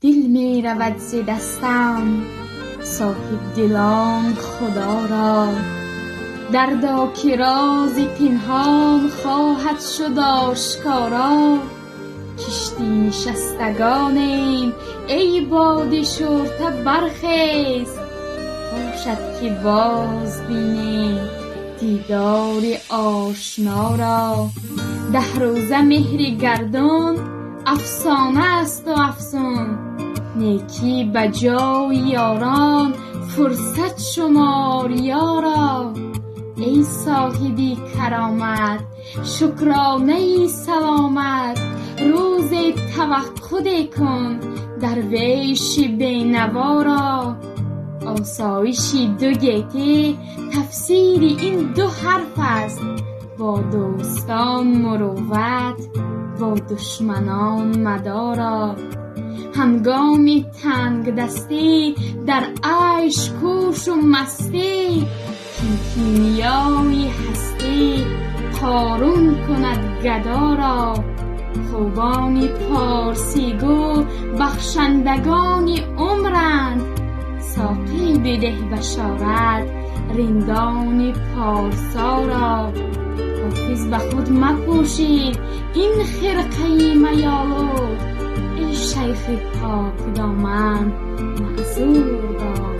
دل می رود ز دستم صاحب دلان خدا را. دردا که راز پنهان خواهد شد آشکارا. کشتی نشستگانیم ای باد شرطه برخیز. باشد که باز بینیم دیدار آشنا را. 10 روزه مهر گردون افسانه است و افسون. نیکی بجای یاران فرصت شمار یارا. ای صاحبی کرامت شکرانه سلامت. روز توقع کن درویش بینوا را. آسایش 2 گیتی تفسیر این 2 حرف است. با دوستان مروت با دشمنان مدارا. هنگام تنگ دستی در عیش کوش و مستی. کیمیای هستی قارون کند گدا را. خوبان پارسی گو بخشندگان عمرند. ساقی بده بشارت رندان پارسا را. حافظ به خود مپوشید این خرقه میالود. ای شیخ پاک دامن معذور دار.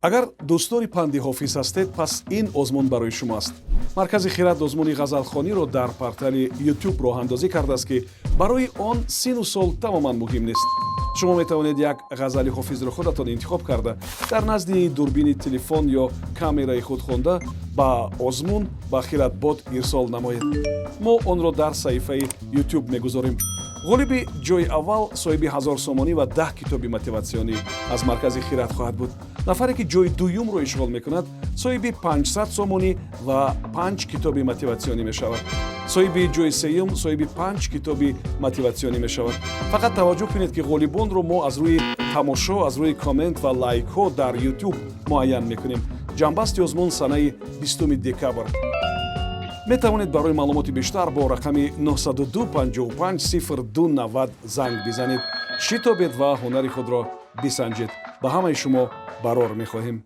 агар дӯстдори панди ҳофиз ҳастед пас ин озмун барои шумоаст. маркази хират озмуни ғазалхониро дар портали YouTube роҳандозӣ кардааст ки барои он сину сол тамоман муҳим нест. шумо метавонед як ғазали ҳофизро худатон интихоб карда дар назди дурбини телефон ё камераи худ хонда ба озмун ба хиратбод ирсол намоед. мо онро дар саҳифаи YouTube мегузорем. ғолиби ҷойи аввал соҳиби 1000 сомонӣ ва 10 китоби мотиватсионӣ аз маркази хират хоҳад буд. нафаре ки ҷойи дуюмро ишғол мекунад соҳиби 500 сомонӣ ва 5 китоби мотиватсионӣ мешавад. соҳиби ҷойи сеюм соҳиби 5 китоби мотиватсионӣ мешавад. фақат таваҷҷӯҳ кунед ки ғолибонро мо аз рӯи тамошо аз рӯи коммент ва лайкҳо дар YouTube муайян мекунем. ҷанбасти озмун санаи 20 декабр. метавонед барои маълумоти бештар бо рақами 902 55 02 90 занг бизанед. шитобед ва ҳунари худро бисанҷед. ба ҳамаи шумо барор мехоҳем.